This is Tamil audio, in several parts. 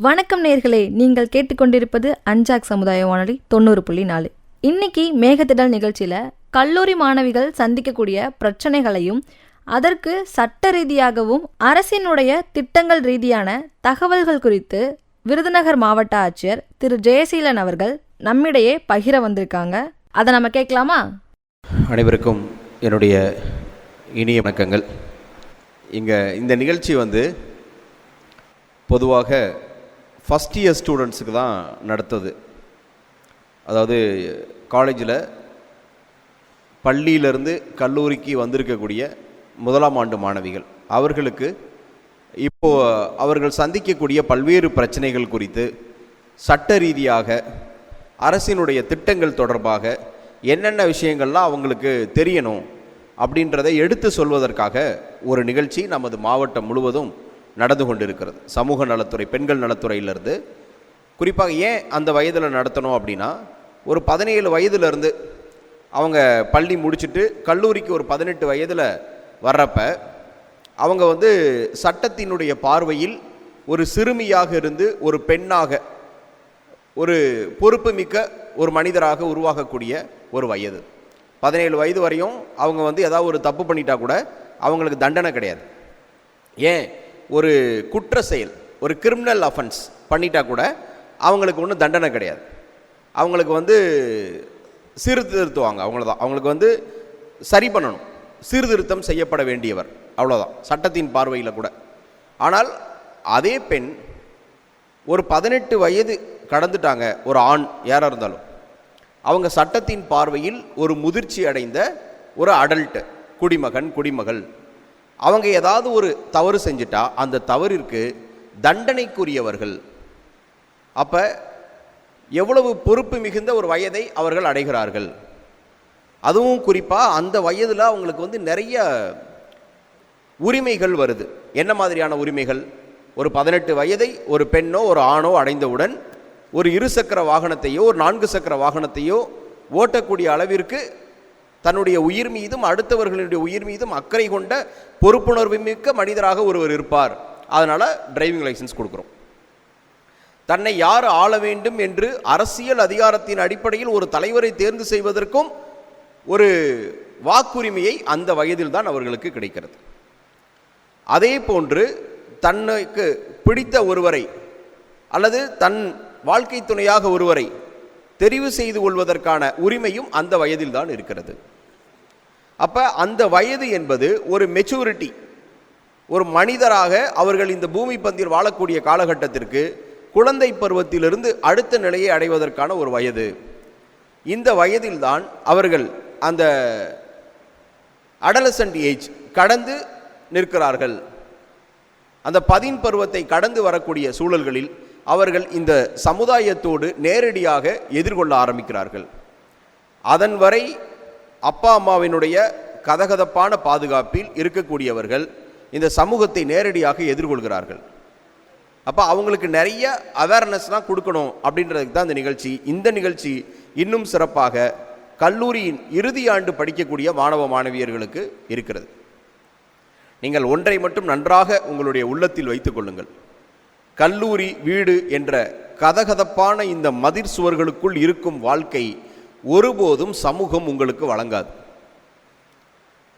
வணக்கம் நேர்களே, நீங்கள் கேட்டுக்கொண்டிருப்பது அஞ்சாக் சமுதாய வானொலி 90.4. இன்னைக்கு மேகத்திடல் நிகழ்ச்சியில கல்லூரி மாணவிகள் சந்திக்கக்கூடிய பிரச்சனைகளையும் அதற்கு சட்ட ரீதியாகவும் அரசினுடைய திட்டங்கள் ரீதியான தகவல்கள் குறித்து விருதுநகர் மாவட்ட ஆட்சியர் திரு ஜெயசீலன் அவர்கள் நம்மிடையே பகிர வந்திருக்காங்க. அதை நம்ம கேட்கலாமா? அனைவருக்கும் என்னுடைய இனிய வணக்கங்கள். இந்த நிகழ்ச்சி பொதுவாக ஃபஸ்ட் இயர் ஸ்டூடெண்ட்ஸுக்கு தான் நடத்துது. அதாவது காலேஜில் பள்ளியிலேருந்து கல்லூரிக்கு வந்திருக்கக்கூடிய முதலாம் ஆண்டு மாணவிகள் அவர்களுக்கு இப்போது அவர்கள் சந்திக்கக்கூடிய பல்வேறு பிரச்சனைகள் குறித்து சட்ட ரீதியாக அரசினுடைய திட்டங்கள் தொடர்பாக என்னென்ன விஷயங்கள்லாம் அவங்களுக்கு தெரியணும் அப்படின்றதை எடுத்து சொல்வதற்காக ஒரு நிகழ்ச்சி நமது மாவட்டம் முழுவதும் நடந்து கொண்டிருக்கிறது. சமூக நலத்துறை, பெண்கள் நலத்துறையிலிருந்து குறிப்பாக ஏன் அந்த வயதில் நடத்தணும் அப்படின்னா, ஒரு 17 வயதுலேருந்து அவங்க பள்ளி முடிச்சுட்டு கல்லூரிக்கு ஒரு 18 வயதில் வர்றப்ப அவங்க சட்டத்தினுடைய பார்வையில் ஒரு சிறுமியாக இருந்து ஒரு பெண்ணாக ஒரு பொறுப்புமிக்க ஒரு மனிதராக உருவாகக்கூடிய ஒரு வயது. 17 வயது வரையும் அவங்க ஏதாவது ஒரு தப்பு பண்ணிட்டா கூட அவங்களுக்கு தண்டனை கிடையாது. ஏன், ஒரு குற்ற செயல், ஒரு கிரிமினல் அஃபென்ஸ் பண்ணிட்டா கூட அவங்களுக்கு ஒன்றும் தண்டனை கிடையாது. அவங்களுக்கு சீர்திருத்துவாங்க, அவ்வளோதான். அவங்களுக்கு சரி பண்ணணும், சீர்திருத்தம் செய்யப்பட வேண்டியவர், அவ்வளோதான் சட்டத்தின் பார்வையில் கூட. ஆனால் அதே பெண் ஒரு 18 வயது கடந்துட்டாங்க, ஒரு ஆண் யாராக இருந்தாலும், அவங்க சட்டத்தின் பார்வையில் ஒரு முதிர்ச்சி அடைந்த ஒரு அடல்ட், குடிமகன், குடிமகள். அவங்க ஏதாவது ஒரு தவறு செஞ்சிட்டா அந்த தவறிற்கு தண்டனைக்குரியவர்கள். அப்போ எவ்வளவு பொறுப்பு மிகுந்த ஒரு வயதை அவர்கள் அடைகிறார்கள். அதுவும் குறிப்பாக அந்த வயதில் அவங்களுக்கு நிறைய உரிமைகள் வருது. என்ன மாதிரியான உரிமைகள்? ஒரு 18 வயதை ஒரு பெண்ணோ ஒரு ஆணோ அடைந்தவுடன் ஒரு 2 சக்கர வாகனத்தையோ ஒரு 4 சக்கர வாகனத்தையோ ஓட்டக்கூடிய அளவிற்கு தன்னுடைய உயிர் மீதும் அடுத்தவர்களுடைய உயிர் மீதும் அக்கறை கொண்ட பொறுப்புணர்வு மிக்க மனிதராக ஒருவர் இருப்பார். அதனால் டிரைவிங் லைசன்ஸ் கொடுக்குறோம். தன்னை யார் ஆள வேண்டும் என்று அரசியல் அதிகாரத்தின் அடிப்படையில் ஒரு தலைவரை தேர்ந்து செய்வதற்கும் ஒரு வாக்குரிமையை அந்த வயதில் தான் அவர்களுக்கு கிடைக்கிறது. அதே போன்று தன்னுக்கு பிடித்த ஒருவரை அல்லது தன் வாழ்க்கை துணையாக ஒருவரை தெரிவு செய்து கொள்வதற்கான உரிமையும் அந்த வயதில் தான் இருக்கிறது. அப்போ அந்த வயது என்பது ஒரு மெச்சூரிட்டி, ஒரு மனிதராக அவர்கள் இந்த பூமி பந்தில் வாழக்கூடிய காலகட்டத்திற்கு குழந்தை பருவத்திலிருந்து அடுத்த நிலையை அடைவதற்கான ஒரு வயது. இந்த வயதில்தான் அவர்கள் அந்த அடலசன்ட் ஏஜ் கடந்து நிற்கிறார்கள். அந்த 18 பருவத்தை கடந்து வரக்கூடிய சூழல்களில் அவர்கள் இந்த சமுதாயத்தோடு நேரடியாக எதிர்கொள்ள ஆரம்பிக்கிறார்கள். அதன் வரை அப்பா அம்மாவினுடைய கதகதப்பான பாதுகாப்பில் இருக்கக்கூடியவர்கள் இந்த சமூகத்தை நேரடியாக எதிர்கொள்கிறார்கள். அப்போ அவங்களுக்கு நிறைய அவேர்னஸ்லாம் கொடுக்கணும் அப்படின்றதுக்கு தான் இந்த நிகழ்ச்சி இன்னும் சிறப்பாக கல்லூரியின் இறுதி ஆண்டு படிக்கக்கூடிய மாணவ மாணவியர்களுக்கு இருக்கிறது. நீங்கள் ஒன்றை மட்டும் நன்றாக உங்களுடைய உள்ளத்தில் வைத்துக் கொள்ளுங்கள். கல்லூரி வீடு என்ற கதகதப்பான இந்த மதிர் சுவர்களுக்குள் இருக்கும் வாழ்க்கை ஒருபோதும் சமூகம் உங்களுக்கு வழங்காது.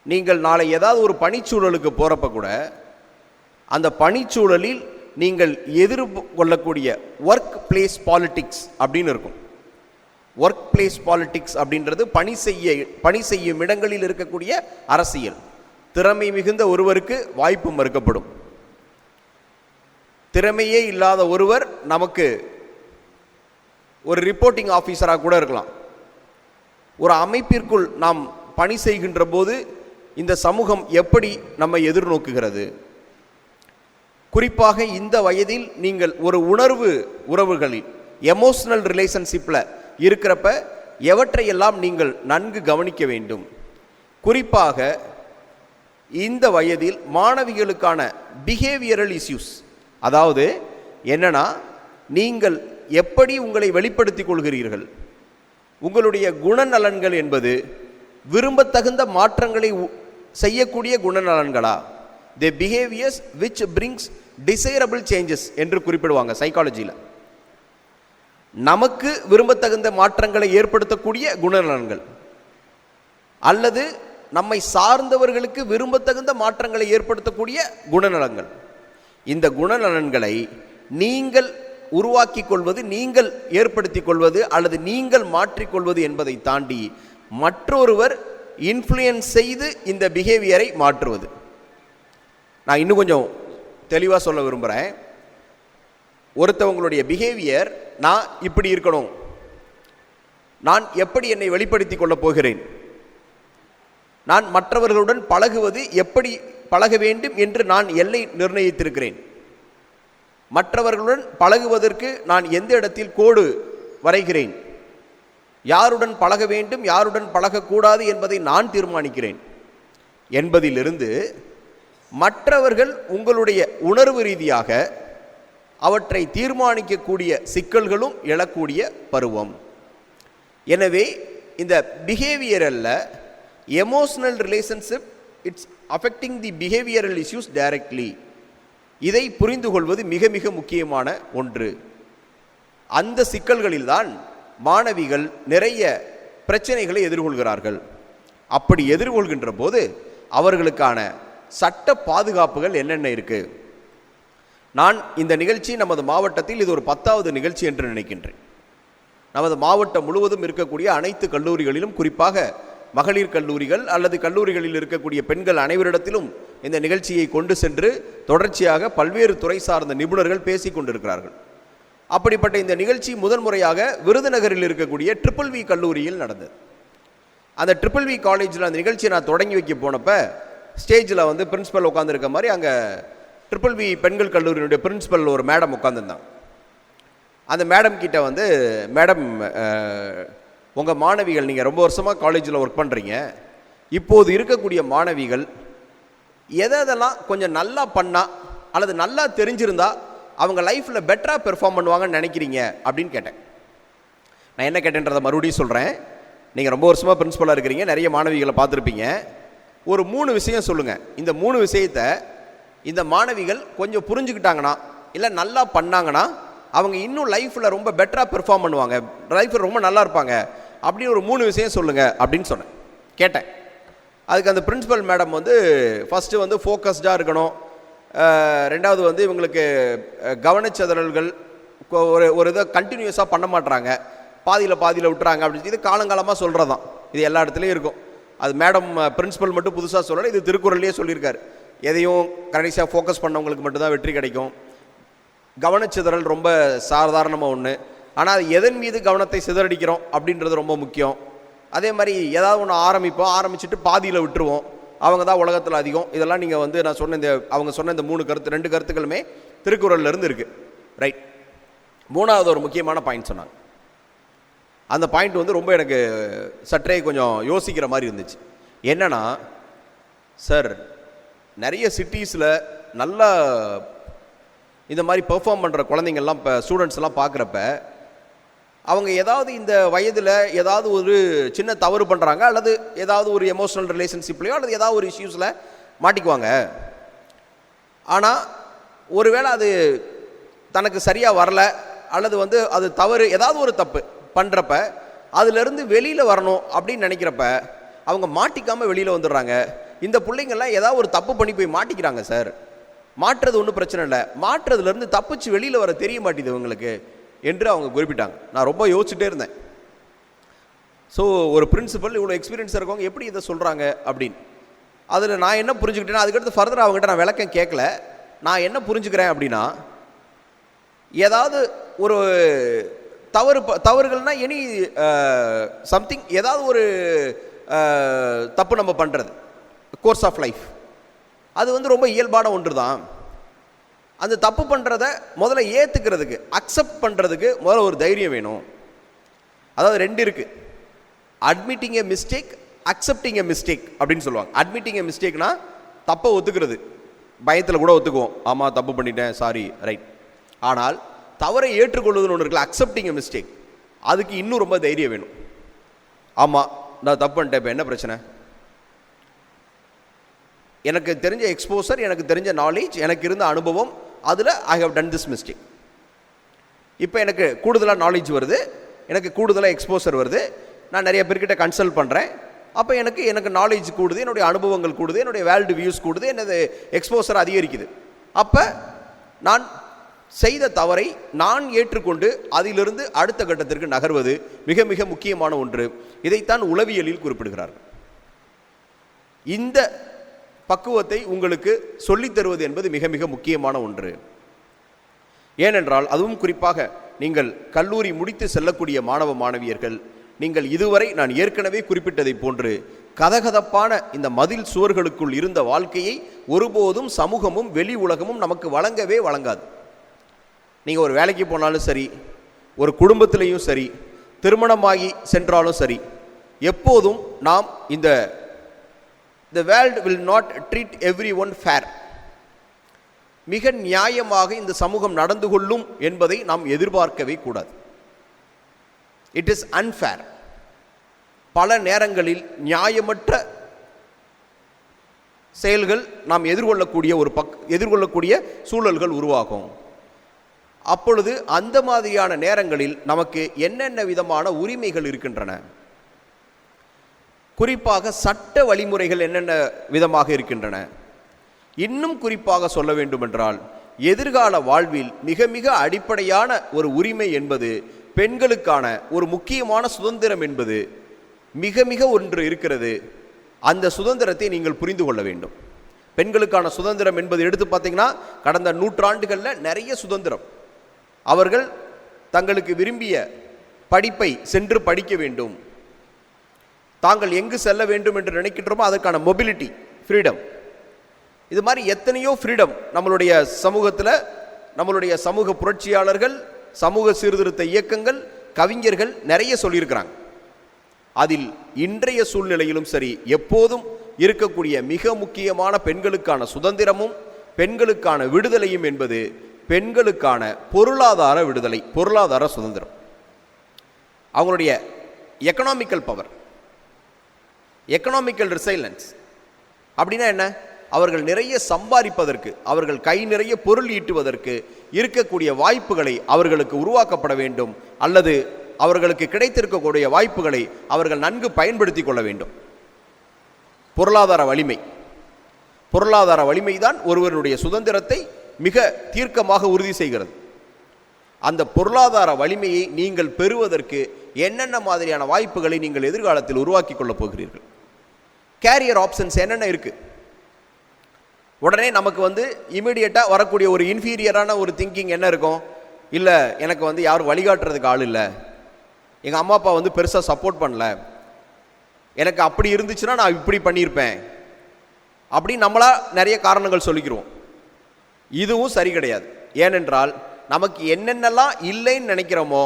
நீங்கள் நாளை ஏதாவது ஒரு பணிச்சூழலுக்கு போகிறப்ப கூட அந்த பணிச்சூழலில் நீங்கள் எதிர்கொள்ளக்கூடிய ஒர்க் பிளேஸ் பாலிட்டிக்ஸ் அப்படின்னு இருக்கும். ஒர்க் பிளேஸ் பாலிட்டிக்ஸ் அப்படின்றது பணி செய்யும் இடங்களில் இருக்கக்கூடிய அரசியல். திறமை மிகுந்த ஒருவருக்கு வாய்ப்பு மறுக்கப்படும். திறமையே இல்லாத ஒருவர் நமக்கு ஒரு ரிப்போர்ட்டிங் ஆஃபீஸராக கூட இருக்கலாம். ஒரு அமைப்பிற்குள் நாம் பணி செய்கின்ற போது இந்த சமூகம் எப்படி நம்மை எதிர்நோக்குகிறது? குறிப்பாக இந்த வயதில் நீங்கள் ஒரு உறவுகளில் எமோஷனல் ரிலேஷன்ஷிப்பில் இருக்கிறப்ப எவற்றையெல்லாம் நீங்கள் நன்கு கவனிக்க வேண்டும். குறிப்பாக இந்த வயதில் மாணவிகளுக்கான பிஹேவியரல் இஷ்யூஸ், அதாவது என்னன்னா, நீங்கள் எப்படி உங்களை வெளிப்படுத்திக் கொள்கிறீர்கள், உங்களுடைய குணநலன்கள் என்பது விரும்பத்தகுந்த மாற்றங்களை செய்யக்கூடிய குணநலன்களா the behaviours which brings desirable changes என்று குறிப்பிடுவாங்க சைக்காலஜியில். நமக்கு விரும்பத்தகுந்த மாற்றங்களை ஏற்படுத்தக்கூடிய குணநலன்கள் அல்லது நம்மை சார்ந்தவர்களுக்கு விரும்பத்தகுந்த மாற்றங்களை ஏற்படுத்தக்கூடிய குணநலன்கள். இந்த குணநலன்களை நீங்கள் உருவாக்கி கொள்வது, நீங்கள் ஏற்படுத்தி கொள்வது அல்லது நீங்கள் மாற்றிக்கொள்வது என்பதை தாண்டி மற்றொருவர் இன்ஃப்ளூயன்ஸ் செய்து இந்த பிஹேவியரை மாற்றுவது. நான் இன்னும் கொஞ்சம் தெளிவாக சொல்ல விரும்புகிறேன். ஒருத்தவங்களுடைய பிஹேவியர், நான் இப்படி இருக்கணும், நான் எப்படி என்னை வெளிப்படுத்தி கொள்ளப் போகிறேன், நான் மற்றவர்களுடன் பழகுவது எப்படி பழக வேண்டும் என்று நான் எல்லை நிர்ணயித்திருக்கிறேன், மற்றவர்களுடன் பழகுவதற்கு நான் எந்த இடத்தில் கோடு வரைகிறேன், யாருடன் பழக வேண்டும் யாருடன் பழகக்கூடாது என்பதை நான் தீர்மானிக்கிறேன் என்பதிலிருந்து மற்றவர்கள் உங்களுடைய உணர்வு ரீதியாக அவற்றை தீர்மானிக்கக்கூடிய சிக்கல்களும் எழக்கூடிய பருவம். எனவே இந்த பிஹேவியரல்ல emotional relationship, it's affecting the behavioural issues directly. இதை புரிந்து கொள்வது மிக மிக முக்கியமான ஒன்று. அந்த சிக்கல்களில்தான் மாணவிகள் நிறைய பிரச்சனைகளை எதிர்கொள்கிறார்கள். அப்படி எதிர்கொள்கின்ற போது அவர்களுக்கான சட்ட பாதுகாப்புகள் என்னென்ன இருக்கு? நான் இந்த நிகழ்ச்சி நமது மாவட்டத்தில் இது ஒரு 10வது நிகழ்ச்சி என்று நினைக்கின்றேன். நமது மாவட்டம் முழுவதும் இருக்கக்கூடிய அனைத்து கல்லூரிகளிலும், குறிப்பாக மகளிர் கல்லூரிகள் அல்லது கல்லூரிகளில் இருக்கக்கூடிய பெண்கள் அனைவரிடத்திலும் இந்த நிகழ்ச்சியை கொண்டு சென்று தொடர்ச்சியாக பல்வேறு துறை சார்ந்த நிபுணர்கள் பேசி கொண்டிருக்கிறார்கள். அப்படிப்பட்ட இந்த நிகழ்ச்சி முதன் முறையாக விருதுநகரில் இருக்கக்கூடிய ட்ரிபிள் கல்லூரியில் நடந்தது. அந்த ட்ரிபிள் காலேஜில் அந்த நிகழ்ச்சியை நான் தொடங்கி வைக்க போனப்ப ஸ்டேஜில் வந்து பிரின்ஸிபல் உட்காந்துருக்க மாதிரி அங்கே ட்ரிபிள் பெண்கள் கல்லூரியினுடைய பிரின்ஸிபல் ஒரு மேடம் உட்காந்துருந்தாங்க. அந்த மேடம் கிட்ட வந்து, மேடம், உங்கள் மாணவிகள், நீங்கள் ரொம்ப வருஷமாக காலேஜில் ஒர்க் பண்ணுறீங்க, இப்போது இருக்கக்கூடிய மாணவிகள் எதெல்லாம் கொஞ்சம் நல்லா பண்ணால் அல்லது நல்லா தெரிஞ்சிருந்தா அவங்க லைஃப்பில் பெட்டராக பெர்ஃபார்ம் பண்ணுவாங்கன்னு நினைக்கிறீங்க அப்படின்னு கேட்டேன். நான் என்ன கேட்டேன்றதை மறுபடியும் சொல்கிறேன். நீங்கள் ரொம்ப வருஷமாக பிரின்ஸிபலாக இருக்கிறீங்க, நிறைய மாணவிகளை பார்த்துருப்பீங்க. ஒரு 3 விஷயம் சொல்லுங்கள். இந்த 3 விஷயத்தை இந்த மாணவிகள் கொஞ்சம் புரிஞ்சுக்கிட்டாங்கன்னா இல்லை நல்லா பண்ணாங்கன்னா அவங்க இன்னும் லைஃப்பில் ரொம்ப பெட்டராக பெர்ஃபார்ம் பண்ணுவாங்க, லைஃப்பில் ரொம்ப நல்லா இருப்பாங்க அப்படின்னு ஒரு 3 விஷயம் சொல்லுங்கள் அப்படின்னு சொன்னேன், கேட்டேன். அதுக்கு அந்த பிரின்ஸிபல் மேடம் வந்து ஃபஸ்ட்டு வந்து ஃபோக்கஸ்டாக இருக்கணும், ரெண்டாவது வந்து இவங்களுக்கு கவனச்சிதறல்கள், ஒரு இதை கண்டினியூஸாக பண்ண மாட்டுறாங்க, பாதியில் விட்டுறாங்க அப்படின்னு இது காலங்காலமாக சொல்கிறது தான். இது எல்லா இடத்துலையும் இருக்கும். அது மேடம் பிரின்ஸிபல் மட்டும் புதுசாக சொல்லலை, இது திருக்குறள்லேயே சொல்லியிருக்காரு. எதையும் கடைசியாக ஃபோக்கஸ் பண்ணவங்களுக்கு மட்டும்தான் வெற்றி கிடைக்கும். கவனச்சிதறல் ரொம்ப சாதாரணமாக ஒன்று, ஆனால் அது எதன் மீது கவனத்தை சிதறடிக்கிறோம் அப்படின்றது ரொம்ப முக்கியம். அதே மாதிரி ஏதாவது ஒன்று ஆரம்பிச்சுட்டு பாதியில் விட்டுருவோம், அவங்க தான் உலகத்தில் அதிகம். இதெல்லாம் நீங்கள் வந்து நான் சொன்ன இந்த அவங்க சொன்ன இந்த 2 கருத்துக்களுமே திருக்குறள்லேருந்து இருக்குது. ரைட். 3வது ஒரு முக்கியமான பாயிண்ட் சொன்னாங்க. அந்த பாயிண்ட் வந்து ரொம்ப எனக்கு சற்றே கொஞ்சம் யோசிக்கிற மாதிரி இருந்துச்சு. என்னன்னா, சார், நிறைய சிட்டிஸில் நல்லா இந்த மாதிரி பெர்ஃபார்ம் பண்ணுற குழந்தைங்கள்லாம் இப்போ ஸ்டூடெண்ட்ஸ் எல்லாம் பார்க்குறப்ப அவங்க ஏதாவது இந்த வயதில் ஏதாவது ஒரு சின்ன தவறு பண்ணுறாங்க அல்லது ஏதாவது ஒரு எமோஷனல் ரிலேஷன்ஷிப்லையோ அல்லது ஏதாவது ஒரு இஷ்யூஸில் மாட்டிக்குவாங்க. ஆனால் ஒருவேளை அது தனக்கு சரியாக வரல அல்லது வந்து அது தவறு, ஏதாவது ஒரு தப்பு பண்ணுறப்ப அதுலேருந்து வெளியில் வரணும் அப்படின்னு நினைக்கிறப்ப அவங்க மாட்டிக்காமல் வெளியில் வந்துடுறாங்க. இந்த பிள்ளைங்கள்லாம் ஏதாவது ஒரு தப்பு பண்ணி போய் மாட்டிக்கிறாங்க சார். மாற்றுறது ஒன்றும் பிரச்சனை இல்லை, மாற்றுறதுலேருந்து தப்பிச்சு வெளியில் வர தெரிய மாட்டேது இவங்களுக்கு என்று அவங்க குறிப்பிட்டாங்க. நான் ரொம்ப யோசிச்சுட்டே இருந்தேன். ஸோ ஒரு பிரின்சிபல் இவ்வளோ எக்ஸ்பீரியன்ஸாக இருக்கவங்க எப்படி இதை சொல்கிறாங்க அப்படின்னு. அதில் நான் என்ன புரிஞ்சுக்கிட்டேன்னா, அதுக்கடுத்து ஃபர்தர் அவங்ககிட்ட நான் விளக்கம் கேட்கல. நான் என்ன புரிஞ்சுக்கிறேன் அப்படின்னா, ஏதாவது ஒரு தவறுகள்னால் எனி சம்திங், ஏதாவது ஒரு தப்பு நம்ம பண்ணுறது கோர்ஸ் ஆஃப் லைஃப், அது வந்து ரொம்ப இயல்பான ஒன்று தான். அந்த தப்பு பண்ணுறத முதல்ல ஏற்றுக்கிறதுக்கு, அக்செப்ட் பண்ணுறதுக்கு முதல்ல ஒரு தைரியம் வேணும். அதாவது 2 இருக்குது, admitting a mistake, accepting a mistake அப்படின்னு சொல்லுவாங்க. அட்மிட்டிங் எ மிஸ்டேக்னா தப்பை ஒத்துக்கிறது, பயத்தில் கூட ஒத்துக்குவோம், ஆமாம் தப்பு பண்ணிட்டேன், சாரி, ரைட். ஆனால் தவறை ஏற்றுக்கொள்வதுன்னு ஒன்று இருக்குல்ல, அக்செப்டிங் எ மிஸ்டேக், அதுக்கு இன்னும் ரொம்ப தைரியம் வேணும். ஆமாம் நான் தப்பு பண்ணிட்டேன், இப்போ என்ன பிரச்சனை, எனக்கு தெரிஞ்ச எக்ஸ்போசர், எனக்கு தெரிஞ்ச நாலேஜ், எனக்கு இருந்த அனுபவம், அதில் I have done this mistake. இப்போ எனக்கு கூடுதலாக நாலேஜ் வருது, எனக்கு கூடுதலாக எக்ஸ்போசர் வருது, நான் நிறைய பேர்கிட்ட கன்சல்ட் பண்ணுறேன். அப்போ எனக்கு நாலேஜ் கூடுது, என்னுடைய அனுபவங்கள் கூடுது, என்னுடைய வேர்ல்டு வியூஸ் கூடுது, எனது எக்ஸ்போசர் அதிகரிக்குது. அப்போ நான் செய்த தவறை நான் ஏற்றுக்கொண்டு அதிலிருந்து அடுத்த கட்டத்திற்கு நகர்வது மிக மிக முக்கியமான ஒன்று. இதைத்தான் உளவியலில் குறிப்பிடுகிறார்கள். இந்த பக்குவத்தை உங்களுக்கு சொல்லித் தருவது என்பது மிக மிக முக்கியமான ஒன்று. ஏனென்றால் அதுவும் குறிப்பாக நீங்கள் கல்லூரி முடித்து செல்லக்கூடிய மாணவ மாணவியர்கள், நீங்கள் இதுவரை நான் ஏற்கனவே குறிப்பிட்டதை போன்று கதகதப்பான இந்த மதில் சுவர்களுக்குள் இருந்த வாழ்க்கையை ஒருபோதும் சமூகமும் வெளி உலகமும் நமக்கு வழங்கவே வழங்காது. நீங்கள் ஒரு வேலைக்கு போனாலும் சரி, ஒரு குடும்பத்திலையும் சரி, திருமணமாகி சென்றாலும் சரி, எப்போதும் நாம் the world will not treat everyone fair. மிக நியாயமாக இந்த சமூகம் நடந்து கொள்ளும் என்பதை நாம் எதிர்பார்க்கவே கூடாது. It is unfair. பல நேரங்களில் நியாயமற்ற செயல்கள் நாம் எதிர்கொள்ளக்கூடிய சூழல்கள் உருவாகும். அப்பொழுது அந்த மாதிரியான நேரங்களில் நமக்கு என்னென்ன விதமான உரிமைகள் இருக்கின்றன, குறிப்பாக சட்ட வழிமுறைகள் என்னென்ன விதமாக இருக்கின்றன, இன்னும் குறிப்பாக சொல்ல வேண்டுமென்றால் எதிர்கால வாழ்வில் மிக மிக அடிப்படையான ஒரு உரிமை என்பது பெண்களுக்கான ஒரு முக்கியமான சுதந்திரம் என்பது மிக மிக ஒன்று இருக்கிறது. அந்த சுதந்திரத்தை நீங்கள் புரிந்து கொள்ள வேண்டும். பெண்களுக்கான சுதந்திரம் என்பது எடுத்து பார்த்தீங்கன்னா கடந்த நூற்றாண்டுகளில் நிறைய சுதந்திரம். அவர்கள் தங்களுக்கு விரும்பிய படிப்பை சென்று படிக்க வேண்டும், தாங்கள் எங்கு செல்ல வேண்டும் என்று நினைக்கின்றோமோ அதற்கான மொபிலிட்டி, ஃப்ரீடம், இது மாதிரி எத்தனையோ ஃப்ரீடம் நம்மளுடைய சமூகத்தில், நம்மளுடைய சமூக புரட்சியாளர்கள், சமூக சீர்திருத்த இயக்கங்கள், கவிஞர்கள் நிறைய சொல்லியிருக்கிறாங்க. அதில் இன்றைய சூழ்நிலையிலும் சரி, எப்போதும் இருக்கக்கூடிய மிக முக்கியமான பெண்களுக்கான சுதந்திரமும் பெண்களுக்கான விடுதலையும் என்பது பெண்களுக்கான பொருளாதார விடுதலை, பொருளாதார சுதந்திரம். அவங்களுடைய எக்கனாமிக்கல் பவர், எக்கனாமிக்கல் ரிசைலன்ஸ் அப்படின்னா என்ன? அவர்கள் நிறைய சம்பாதிப்பதற்கு, அவர்கள் கை நிறைய பொருள் ஈட்டுவதற்கு இருக்கக்கூடிய வாய்ப்புகளை அவர்களுக்கு உருவாக்கப்பட வேண்டும், அல்லது அவர்களுக்கு கிடைத்திருக்கக்கூடிய வாய்ப்புகளை அவர்கள் நன்கு பயன்படுத்தி கொள்ள வேண்டும். பொருளாதார வலிமை, பொருளாதார வலிமைதான் ஒருவருடைய சுதந்திரத்தை மிக தீர்க்கமாக உறுதி செய்கிறது. அந்த பொருளாதார வலிமையை நீங்கள் பெறுவதற்கு என்னென்ன மாதிரியான வாய்ப்புகளை நீங்கள் எதிர்காலத்தில் உருவாக்கி கொள்ளப் போகிறீர்கள்? கேரியர் ஆப்ஷன்ஸ் என்னென்ன இருக்கு? உடனே நமக்கு இமீடியட்டாக வரக்கூடிய ஒரு இன்ஃபீரியரான ஒரு திங்கிங் என்ன இருக்கும்? இல்லை, எனக்கு யாரும் வழிகாட்டுறதுக்கு ஆள் இல்லை, எங்கள் அம்மா அப்பா பெருசாக சப்போர்ட் பண்ணல, எனக்கு அப்படி இருந்துச்சுன்னா நான் இப்படி பண்ணியிருப்பேன் அப்படின்னு நம்மளா நிறைய காரணங்கள் சொல்லிக்கிறோம். இதுவும் சரி கிடையாது. ஏனென்றால் நமக்கு என்னென்னலாம் இல்லைன்னு நினைக்கிறோமோ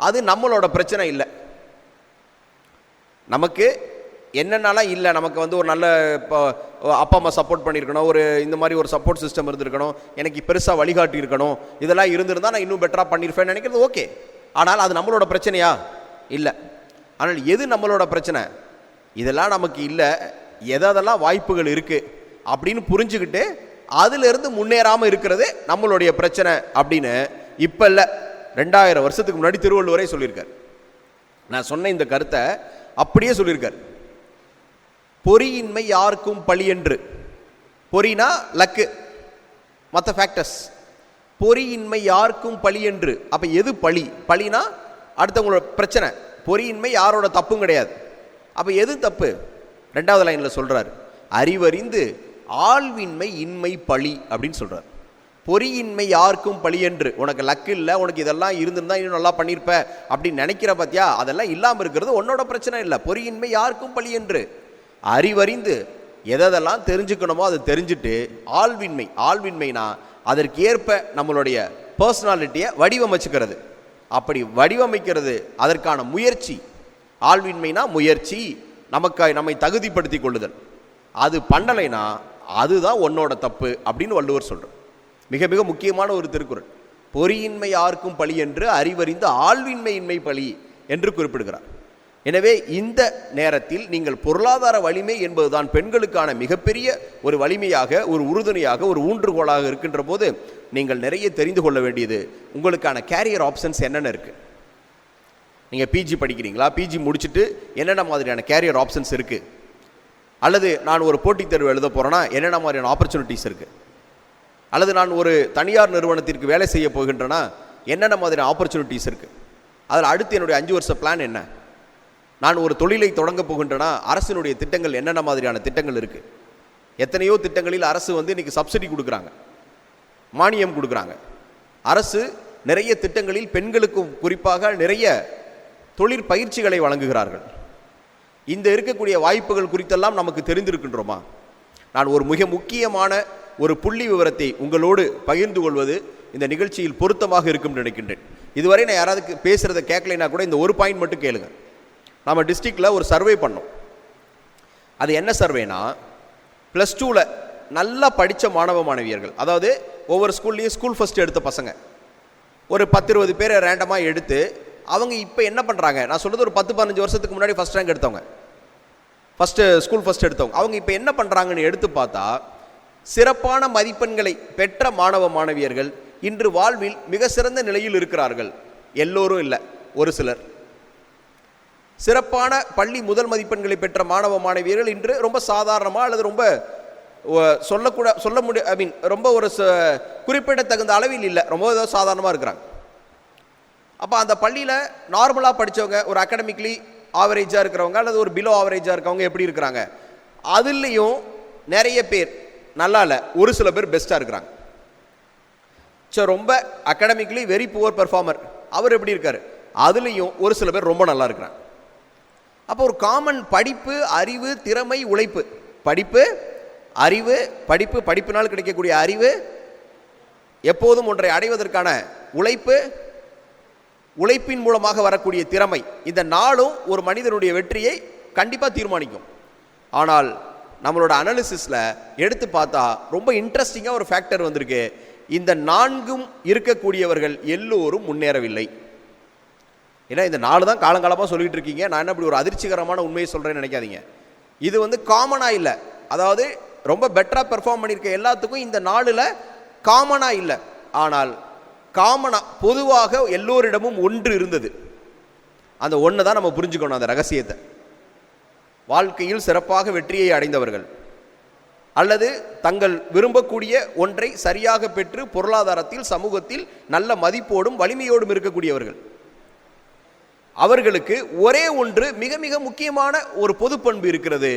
அது நம்மளோட பிரச்சனை இல்லை. நமக்கு என்னென்னலாம் இல்லை, நமக்கு ஒரு நல்ல அப்பா அம்மா சப்போர்ட் பண்ணியிருக்கணும், ஒரு இந்த மாதிரி ஒரு சப்போர்ட் சிஸ்டம் இருந்திருக்கணும், எனக்கு பெருசாக வழிகாட்டி இருக்கணும், இதெல்லாம் இருந்திருந்தால் நான் இன்னும் பெட்டராக பண்ணியிருப்பேன்னு நினைக்கிறது ஓகே. ஆனால் அது நம்மளோட பிரச்சனையா? இல்லை. ஆனால் எது நம்மளோட பிரச்சனை? இதெல்லாம் நமக்கு இல்லை, எதெல்லாம் வாய்ப்புகள் இருக்குது அப்படின்னு புரிஞ்சுக்கிட்டு அதிலிருந்து முன்னேறாமல் இருக்கிறது நம்மளுடைய பிரச்சனை அப்படின்னு இப்போ இல்லை, 2000 வருஷத்துக்கு முன்னாடி திருவள்ளுவரே சொல்லியிருக்கார். நான் சொன்ன இந்த கருத்தை அப்படியே சொல்லியிருக்கார். பொறியின்மை யாருக்கும் பழி என்று. பொறினா லக்கு, மற்ற ஃபேக்டர்ஸ். பொறியின்மை யாருக்கும் பழி என்று. அப்போ எது பழி? பழினா அடுத்தவங்களோட பிரச்சனை. பொறியின்மை யாரோட தப்பும் கிடையாது. அப்போ எது தப்பு? 2வது லைனில் சொல்கிறார், அறிவறிந்து ஆழ்வின்மை இன்மை பழி அப்படின்னு சொல்கிறார். பொறியின்மை யாருக்கும் பழி என்று. உனக்கு லக்கு இல்லை, உனக்கு இதெல்லாம் இருந்திருந்தா இன்னும் நல்லா பண்ணியிருப்ப அப்படின்னு நினைக்கிற பார்த்தியா, அதெல்லாம் இல்லாமல் இருக்கிறது உன்னோட பிரச்சனை இல்லை. பொறியின்மை யாருக்கும் பழி என்று. அறிவறிந்து எதெல்லாம் தெரிஞ்சுக்கணுமோ அதை தெரிஞ்சுட்டு ஆழ்வின்மை, ஆழ்வின்மைனா அதற்கு ஏற்ப நம்மளுடைய பர்சனாலிட்டியை வடிவமைச்சுக்கிறது. அப்படி வடிவமைக்கிறது அதற்கான முயற்சி. ஆழ்வின்மைனா முயற்சி, நம்மை தகுதிப்படுத்தி கொள்ளுதல். அது பண்ணலைனா அதுதான் உன்னோட தப்பு அப்படின்னு வள்ளுவர் சொல்கிறார். மிக மிக முக்கியமான ஒரு திருக்குறள். பொறியின்மை யாருக்கும் பழி என்று அறிவறிந்து ஆழ்வின்மை இன்மை பழி என்று குறிப்பிடுகிறார். எனவே இந்த நேரத்தில் நீங்கள் பொருளாதார வலிமை என்பதுதான் பெண்களுக்கான மிகப்பெரிய ஒரு வலிமையாக, ஒரு உறுதுணையாக, ஒரு ஊன்றுகோலாக இருக்கின்ற போது நீங்கள் நிறைய தெரிந்து கொள்ள வேண்டியது உங்களுக்கான கேரியர் ஆப்ஷன்ஸ் என்னென்ன இருக்குது. நீங்கள் பிஜி படிக்கிறீங்களா, பிஜி முடிச்சுட்டு என்னென்ன மாதிரியான கேரியர் ஆப்ஷன்ஸ் இருக்குது, அல்லது நான் ஒரு போட்டித் தேர்வு எழுத போகிறேன்னா என்னென்ன மாதிரியான ஆப்பர்ச்சுனிட்டிஸ் இருக்குது, அல்லது நான் ஒரு தனியார் நிறுவனத்திற்கு வேலை செய்ய போகின்றேன்னா என்னென்ன மாதிரியான ஆப்பர்ச்சுனிட்டிஸ் இருக்குது, அதில் அடுத்து என்னுடைய 5 வருஷ பிளான் என்ன, நான் ஒரு தொழிலை தொடங்க போகின்றேன்னா அரசினுடைய திட்டங்கள் என்னென்ன மாதிரியான திட்டங்கள் இருக்குது. எத்தனையோ திட்டங்களில் அரசு இன்றைக்கி சப்சிடி கொடுக்குறாங்க, மானியம் கொடுக்குறாங்க. அரசு நிறைய திட்டங்களில் பெண்களுக்கு குறிப்பாக நிறைய தொழிற்பயிற்சிகளை வழங்குகிறார்கள். இந்த இருக்கக்கூடிய வாய்ப்புகள் குறித்தெல்லாம் நமக்கு தெரிந்திருக்கின்றோமா? நான் ஒரு மிக முக்கியமான ஒரு புள்ளி விவரத்தை உங்களோடு பகிர்ந்து கொள்வது இந்த நிகழ்ச்சியில் பொருத்தமாக இருக்கும் நினைக்கின்றேன். இதுவரை நான் யாராவது பேசுகிறத கேட்கலைன்னா கூட இந்த ஒரு பாயிண்ட் மட்டும் கேளுங்க. நம்ம டிஸ்ட்ரிக்டில் ஒரு சர்வே பண்ணோம். அது என்ன சர்வேனா, +2ல் நல்லா படித்த மாணவ மாணவியர்கள், அதாவது ஒவ்வொரு ஸ்கூல்லையும் ஸ்கூல் ஃபஸ்ட் எடுத்த பசங்க ஒரு 10-20 பேரை ரேண்டமாக எடுத்து அவங்க இப்போ என்ன பண்ணுறாங்க, நான் சொல்கிறது ஒரு 10-15 வருஷத்துக்கு முன்னாடி ஃபஸ்ட் ரேங்க் எடுத்தவங்க, ஸ்கூல் ஃபஸ்ட் எடுத்தவங்க, அவங்க இப்போ என்ன பண்ணுறாங்கன்னு எடுத்து பார்த்தா சிறப்பான மதிப்பெண்களை பெற்ற மாணவ மாணவியர்கள் இன்று வாழ்வில் மிக சிறந்த நிலையில் இருக்கிறார்கள். எல்லோரும் இல்லை, ஒரு சிலர். சிறப்பான பள்ளி முதல் மதிப்பெண்களை பெற்ற மாணவ மாணவியர்கள் இன்று ரொம்ப சாதாரணமாக அல்லது ரொம்ப சொல்ல முடியும், ஐ மீன் ரொம்ப ஒரு குறிப்பிடத்தகுந்த அளவில் இல்லை, ரொம்ப சாதாரணமாக இருக்கிறாங்க. அப்போ அந்த பள்ளியில் நார்மலாக படித்தவங்க, ஒரு அகாடமிக்லி ஆவரேஜாக இருக்கிறவங்க அல்லது ஒரு பிலோ ஆவரேஜாக இருக்கிறவங்க எப்படி இருக்கிறாங்க, அதுலேயும் நிறைய பேர் நல்லா இல்லை, ஒரு சில பேர் பெஸ்ட்டாக இருக்கிறாங்க. ஸோ ரொம்ப அகாடமிக்லி வெரி புவர் பெர்ஃபார்மர் அவர் எப்படி இருக்கார், அதுலேயும் ஒரு சில பேர் ரொம்ப நல்லா இருக்கிறாங்க. அப்போ ஒரு காமன் படிப்பு, அறிவு, திறமை, உழைப்பு, படிப்பு, அறிவு, படிப்பினால் கிடைக்கக்கூடிய அறிவு, எப்போதும் ஒன்றை அடைவதற்கான உழைப்பு, உழைப்பின் மூலமாக வரக்கூடிய திறமை, இந்த நாளும் ஒரு மனிதனுடைய வெற்றியை கண்டிப்பாக தீர்மானிக்கும். ஆனால் நம்மளோட அனாலிசிஸில் எடுத்து பார்த்தா ரொம்ப இன்ட்ரெஸ்டிங்காக ஒரு ஃபேக்டர் வந்திருக்கு. இந்த 4ம் இருக்கக்கூடியவர்கள் எல்லோரும் முன்னேறவில்லை. ஏன்னா இந்த 4 தான் காலங்காலமாக சொல்லிட்டு இருக்கீங்க. நான் என்ன அப்படி ஒரு அதிர்ச்சிகரமான உண்மையை சொல்கிறேன்னு நினைக்காதீங்க. இது காமனாக இல்லை, அதாவது ரொம்ப பெட்டராக பெர்ஃபார்ம் பண்ணியிருக்க எல்லாத்துக்கும் இந்த 4ல் காமனாக இல்லை. ஆனால் காமனாக பொதுவாக எல்லோரிடமும் ஒன்று இருந்தது. அந்த ஒன்று தான் நம்ம புரிஞ்சுக்கணும், அந்த ரகசியத்தை. வாழ்க்கையில் சிறப்பாக வெற்றியை அடைந்தவர்கள் அல்லது தங்கள் விரும்பக்கூடிய ஒன்றை சரியாக பெற்று பொருளாதாரத்தில், சமூகத்தில் நல்ல மதிப்போடும் வலிமையோடும் இருக்கக்கூடியவர்கள், அவர்களுக்கு ஒரே ஒன்று மிக மிக முக்கியமான ஒரு பொது பண்பு இருக்கிறது.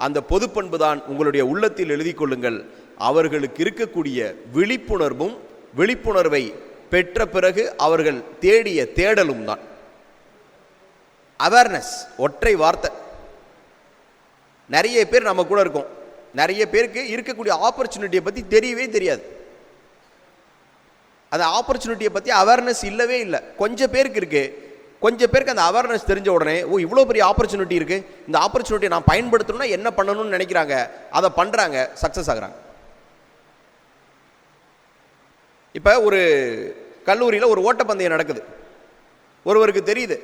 அந்த பொது பண்பு தான் உங்களுடைய உள்ளத்தில் எழுதி கொள்ளுங்கள். அவர்களுக்கு இருக்கக்கூடிய விழிப்புணர்வும், விழிப்புணர்வை பெற்ற பிறகு அவர்கள் தேடிய தேடலும் தான் அவேர்னஸ். ஒற்றை வார்த்தை. நிறைய பேர் நம்ம கூட இருக்கோம், நிறைய பேருக்கு இருக்கக்கூடிய ஆப்பர்ச்சுனிட்டியை பற்றி தெரியவே தெரியாது. அந்த ஆப்பர்ச்சுனிட்டியை பற்றி அவேர்னஸ் இல்லவே இல்லை. கொஞ்சம் பேருக்கு இருக்கு. கொஞ்சம் பேருக்கு அந்த அவேர்னஸ் தெரிஞ்ச உடனே, ஓ இவ்வளோ பெரிய ஆப்பர்ச்சுனிட்டி இருக்குது, இந்த ஆப்பர்ச்சுனிட்டியை நான் பயன்படுத்தணும்னா என்ன பண்ணணும்னு நினைக்கிறாங்க, அதை பண்ணுறாங்க, சக்ஸஸ் ஆகுறாங்க. இப்போ ஒரு கல்லூரியில் ஒரு ஓட்டப்பந்தயம் நடக்குது. ஒருவருக்கு தெரியுது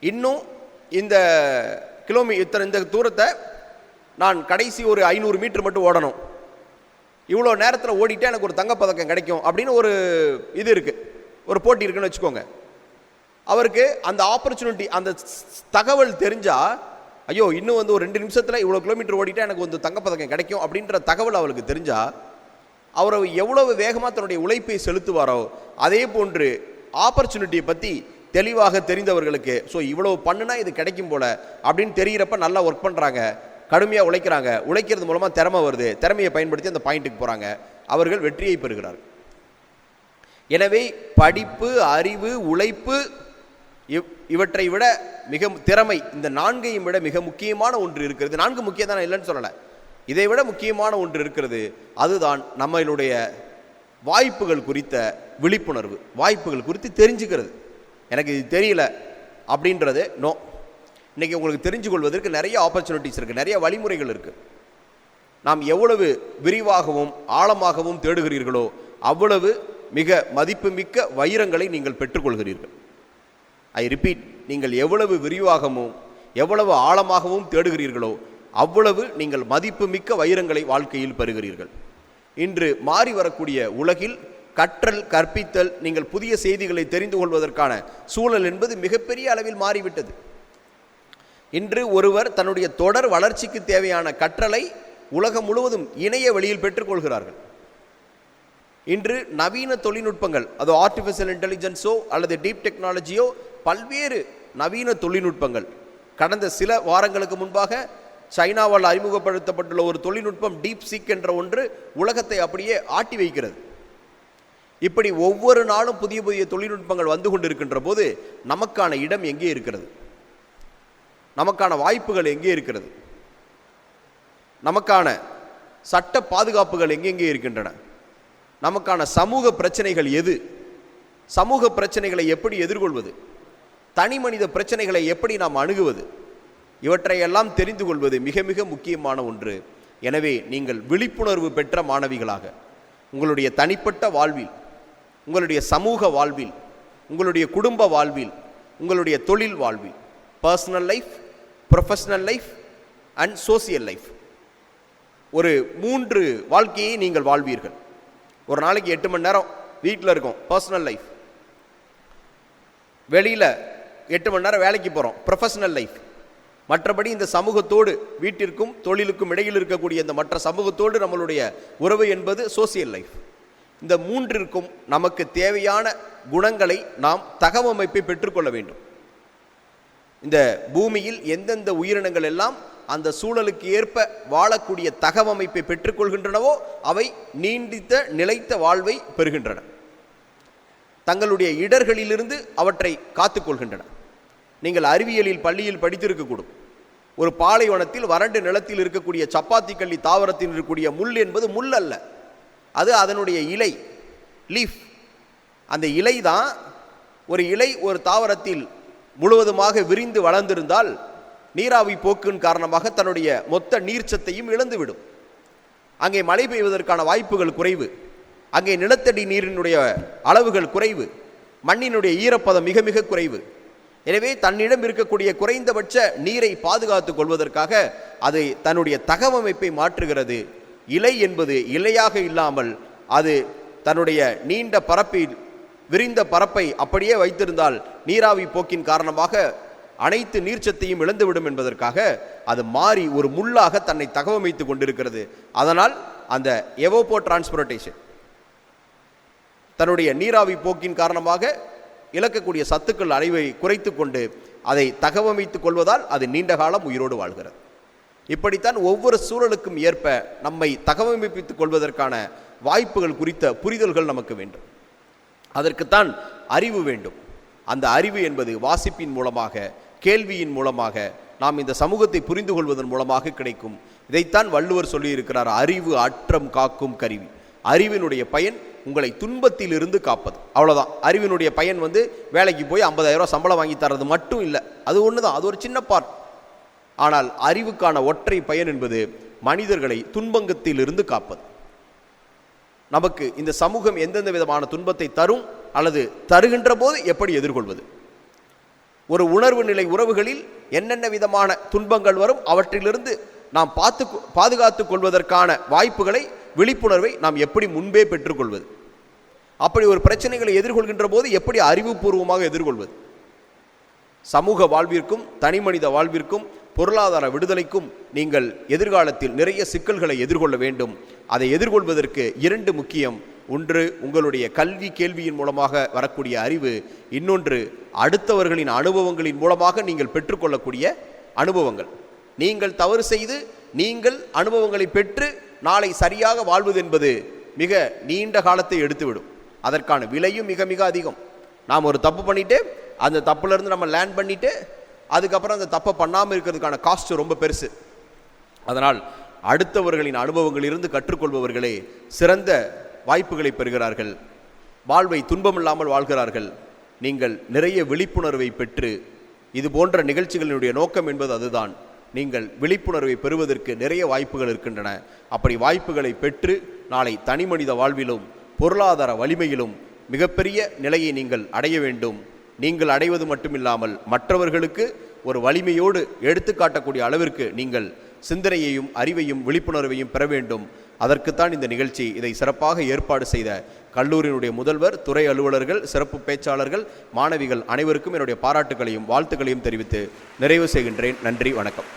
இன்னும் இந்த இந்த தூரத்தை நான் கடைசி ஒரு 500 மீட்டர் மட்டும் ஓடணும், இவ்வளோ நேரத்தில் ஓடிட்டே எனக்கு ஒரு தங்கப்பதக்கம் கிடைக்கும் அப்படின்னு ஒரு இது இருக்குது, ஒரு போட்டி இருக்குன்னு வச்சுக்கோங்க. அவருக்கு அந்த ஆப்பர்ச்சுனிட்டி, அந்த தகவல் தெரிஞ்சால், ஐயோ இன்னும் ஒரு 2 நிமிஷத்தில் இவ்வளோ கிலோமீட்டர் ஓடிட்டா எனக்கு வந்து தங்கப்பதக்கம் கிடைக்கும் அப்படின்ற தகவல் அவருக்கு தெரிஞ்சால் அவர் எவ்வளவு வேகமாக தன்னுடைய உழைப்பை செலுத்துவாரோ, அதே போன்று ஆப்பர்ச்சுனிட்டியை பற்றி தெளிவாக தெரிந்தவர்களுக்கு ஸோ இவ்வளவு பண்ணுனா இது கிடைக்கும் போல அப்படின்னு தெரிகிறப்ப நல்லா ஒர்க் பண்ணுறாங்க, கடுமையாக உழைக்கிறாங்க. உழைக்கிறது மூலமாக திறமை வருது, திறமையை பயன்படுத்தி அந்த பாயிண்ட்டுக்கு போகிறாங்க, அவர்கள் வெற்றியை பெறுகிறார்கள். எனவே படிப்பு, அறிவு, உழைப்பு இவற்றை விட மிக திறமை, இந்த 4ஐயும் விட மிக முக்கியமான ஒன்று இருக்கிறது. 4 முக்கியம் தான், இல்லைன்னு சொல்லலை, இதை விட முக்கியமான ஒன்று இருக்கிறது. அதுதான் நம்மளுடைய வாய்ப்புகள் குறித்த விழிப்புணர்வு, வாய்ப்புகள் குறித்து தெரிஞ்சுக்கிறது. எனக்கு இது தெரியல அப்படின்றது நோ. இன்றைக்கி உங்களுக்கு தெரிஞ்சு கொள்வதற்கு நிறைய ஆப்பர்ச்சுனிட்டிஸ் இருக்குது, நிறைய வழிமுறைகள் இருக்குது. நாம் எவ்வளவு விரிவாகவும் ஆழமாகவும் தேடுகிறீர்களோ அவ்வளவு மிக மதிப்புமிக்க வைரங்களை நீங்கள் பெற்றுக்கொள்கிறீர்கள். ஐ ரிப்பீட், நீங்கள் எவ்வளவு விரிவாகவும் எவ்வளவு ஆழமாகவும் தேடுகிறீர்களோ அவ்வளவு நீங்கள் மதிப்புமிக்க வைரங்களை வாழ்க்கையில் பெறுகிறீர்கள். இன்று மாறி வரக்கூடிய உலகில் கற்றல், கற்பித்தல், நீங்கள் புதிய செய்திகளை தெரிந்து கொள்வதற்கான சூழல் என்பது மிகப்பெரிய அளவில் மாறிவிட்டது. இன்று ஒருவர் தன்னுடைய தொடர் வளர்ச்சிக்கு தேவையான கற்றலை உலகம் முழுவதும் இணைய வழியில் பெற்றுக்கொள்கிறார்கள். இன்று நவீன தொழில்நுட்பங்கள், அது ஆர்டிஃபிஷியல் இன்டெலிஜென்ஸோ அல்லது டீப் டெக்னாலஜியோ, பல்வேறு நவீன தொழில்நுட்பங்கள் கடந்த சில வாரங்களுக்கு முன்பாக சைனாவால் அறிமுகப்படுத்தப்பட்டுள்ள ஒரு தொழில்நுட்பம் டீப் சீக் என்ற ஒன்று உலகத்தை அப்படியே ஆட்டி வைக்கிறது. இப்படி ஒவ்வொரு நாளும் புதிய புதிய தொழில்நுட்பங்கள் வந்து கொண்டிருக்கின்ற போது நமக்கான இடம் எங்கே இருக்கிறது? நமக்கான வாய்ப்புகள் எங்கே இருக்கிறது? நமக்கான சட்ட பாதுகாப்புகள் எங்கெங்கே இருக்கின்றன? நமக்கான சமூக பிரச்சனைகள் எது? சமூக பிரச்சனைகளை எப்படி எதிர்கொள்வது? தனி மனித பிரச்சனைகளை எப்படி நாம் அணுகுவது? இவற்றையெல்லாம் தெரிந்து கொள்வது மிக மிக முக்கியமான ஒன்று. எனவே நீங்கள் விழிப்புணர்வு பெற்ற மாணவிகளாக உங்களுடைய தனிப்பட்ட வாழ்வில், உங்களுடைய சமூக வாழ்வில், உங்களுடைய குடும்ப வாழ்வில், உங்களுடைய தொழில் வாழ்வில், personal life, professional life and social life, ஒரு 3 வாழ்க்கையை நீங்கள் வாழ்வீர்கள். ஒரு நாளைக்கு 8 மணி நேரம் வீட்டில் இருக்கோம், பர்சனல் லைஃப். வெளியில் 8 மணி நேரம் வேலைக்கு போகிறோம், ப்ரொஃபஷனல் லைஃப். மற்றபடி இந்த சமூகத்தோடு, வீட்டிற்கும் தொழிலுக்கும் இடையில் இருக்கக்கூடிய இந்த மற்ற சமூகத்தோடு நம்மளுடைய உறவு என்பது சோசியல் லைஃப். இந்த 3ற்கும் நமக்கு தேவையான குணங்களை நாம் தகவமைப்பை பெற்றுக்கொள்ள வேண்டும். இந்த பூமியில் எந்தெந்த உயிரினங்கள் எல்லாம் அந்த சூழலுக்கு ஏற்ப வாழக்கூடிய தகவமைப்பை பெற்றுக்கொள்கின்றனவோ அவை நீடித்த நிலைத்த வாழ்வை பெறுகின்றன. தங்களுடைய இடர்களிலிருந்து அவற்றை காத்துக்கொள்கின்றன. நீங்கள் அறிவியலில் பள்ளியில் படித்திருக்கக்கூடும். ஒரு பாலைவனத்தில் வறண்டு நிலத்தில் இருக்கக்கூடிய சப்பாத்தி கள்ளி தாவரத்தில் இருக்கக்கூடிய முள் என்பது முள் அல்ல, அது அதனுடைய இலை, லீஃப். அந்த இலை தான், ஒரு இலை ஒரு தாவரத்தில் முழுவதுமாக விரிந்து வளர்ந்திருந்தால் நீராவி போக்கின் காரணமாக தன்னுடைய மொத்த நீர்ச்சத்தையும் இழந்துவிடும். அங்கே மழை பெய்வதற்கான வாய்ப்புகள் குறைவு, அங்கே நிலத்தடி நீரினுடைய அளவுகள் குறைவு, மண்ணினுடைய ஈரப்பதம் மிக மிக குறைவு. எனவே தன்னிடம் இருக்கக்கூடிய குறைந்தபட்ச நீரை பாதுகாத்துக் கொள்வதற்காக அது தன்னுடைய தகவமைப்பை மாற்றுகிறது. இலை என்பது இலையாக இல்லாமல் அது தன்னுடைய நீண்ட பரப்பில் விரிந்த பரப்பை அப்படியே வைத்திருந்தால் நீராவி போக்கின் காரணமாக அனைத்து நீர்ச்சத்தையும் இழந்துவிடும் என்பதற்காக அது மாறி ஒரு முள்ளாக தன்னை தகவமைத்து கொண்டிருக்கிறது. அதனால் அந்த எவோபோ டிரான்ஸ்போர்ட்டேஷன், தன்னுடைய நீராவி போக்கின் காரணமாக இழக்கக்கூடிய சத்துக்கள் அளவை குறைத்து கொண்டு அதை தகவமைத்துக் கொள்வதால் அது நீண்ட காலம் உயிரோடு வாழ்கிறது. இப்படித்தான் ஒவ்வொரு சூழலுக்கும் ஏற்ப நம்மை தகவமைப்பித்துக் கொள்வதற்கான வாய்ப்புகள் குறித்த புரிதல்கள் நமக்கு வேண்டும். அதற்குத்தான் அறிவு வேண்டும். அந்த அறிவு என்பது வாசிப்பின் மூலமாக, கேள்வியின் மூலமாக, நாம் இந்த சமூகத்தை புரிந்து கொள்வதன் மூலமாக கிடைக்கும். இதைத்தான் வள்ளுவர் சொல்லியிருக்கிறார், அறிவு அற்றம் காக்கும் கருவி. அறிவினுடைய பயன் உங்களை துன்பத்தில் இருந்து காப்பது, அவ்வளோதான். அறிவினுடைய பயன் வேலைக்கு போய் 50,000 ரூபா சம்பளம் வாங்கி தர்றது மட்டும் இல்லை, அது ஒன்று தான், அது ஒரு சின்ன பார்ட். ஆனால் அறிவுக்கான ஒற்றை பயன் என்பது மனிதர்களை துன்பங்கத்தில் இருந்து காப்பது. நமக்கு இந்த சமூகம் எந்தெந்த விதமான துன்பத்தை தரும் அல்லது தருகின்ற போது எப்படி எதிர்கொள்வது, ஒரு உணர்வு நிலை உறவுகளில் என்னென்ன விதமான துன்பங்கள் வரும், அவற்றிலிருந்து நாம் பாதுகாத்து கொள்வதற்கான வாய்ப்புகளை, விழிப்புணர்வை நாம் எப்படி முன்பே பெற்றுக்கொள்வது, அப்படி ஒரு பிரச்சனைகளை எதிர்கொள்கின்ற போது எப்படி அறிவுபூர்வமாக எதிர்கொள்வது, சமூக வாழ்விற்கும் தனிமனித வாழ்விற்கும் பொருளாதார விடுதலைக்கும் நீங்கள் எதிர்காலத்தில் நிறைய சிக்கல்களை எதிர்கொள்ள வேண்டும். அதை எதிர்கொள்வதற்கு 2 முக்கியம். ஒன்று உங்களுடைய கல்வி கேள்வியின் மூலமாக வரக்கூடிய அறிவு, இன்னொன்று அடுத்தவர்களின் அனுபவங்களின் மூலமாக நீங்கள் பெற்றுக்கொள்ளக்கூடிய அனுபவங்கள். நீங்கள் தவறு செய்து நீங்கள் அனுபவங்களை பெற்று நாளை சரியாக வாழ்வது என்பது மிக நீண்ட காலத்தை எடுத்துவிடும். அதற்கான விலையும் மிக மிக அதிகம். நாம் ஒரு தப்பு பண்ணிட்டு அந்த தப்புலேருந்து நம்ம லேர்ன் பண்ணிட்டு அதுக்கப்புறம் அந்த தப்பை பண்ணாமல் இருக்கிறதுக்கான காஸ்ட் ரொம்ப பெருசு. அதனால் அடுத்தவர்களின் அனுபவங்களிலிருந்து கற்றுக்கொள்பவர்களே சிறந்த வாய்ப்புகளை பெறுகிறார்கள், வாழ்வை துன்பமில்லாமல் வாழ்கிறார்கள். நீங்கள் நிறைய விழிப்புணர்வை பெற்று, இது போன்ற நிகழ்ச்சிகளினுடைய நோக்கம் என்பது அதுதான், நீங்கள் விழிப்புணர்வை பெறுவதற்கு நிறைய வாய்ப்புகள் இருக்கின்றன. அப்படி வாய்ப்புகளை பெற்று நாளை தனி மனித வாழ்விலும் பொருளாதார வலிமையிலும் மிகப்பெரிய நிலையை நீங்கள் அடைய வேண்டும். நீங்கள் அடைவது மட்டுமில்லாமல் மற்றவர்களுக்கு ஒரு வலிமையோடு எடுத்துக்காட்டக்கூடிய அளவிற்கு நீங்கள் சிந்தனையையும் அறிவையும் விழிப்புணர்வையும் பெற வேண்டும். அதற்குத்தான் இந்த நிகழ்ச்சி. இதை சிறப்பாக ஏற்பாடு செய்த கல்லூரியினுடைய முதல்வர், துறை அலுவலர்கள், சிறப்பு பேச்சாளர்கள், மாணவிகள் அனைவருக்கும் என்னுடைய பாராட்டுகளையும் வாழ்த்துக்களையும் தெரிவித்து நிறைவு செய்கின்றேன். நன்றி, வணக்கம்.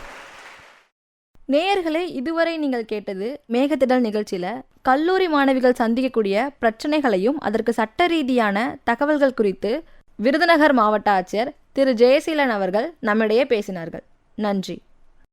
நேயர்களே, இதுவரை நீங்கள் கேட்டது மேகத்திடல் நிகழ்ச்சியில் கல்லூரி மாணவிகள் சந்திக்கக்கூடிய பிரச்சனைகளையும் அதற்கு சட்ட ரீதியான தகவல்கள் குறித்து விருதுநகர் மாவட்ட ஆட்சியர் திரு ஜெயசீலன் அவர்கள் நம்மிடையே பேசினார்கள். நன்றி.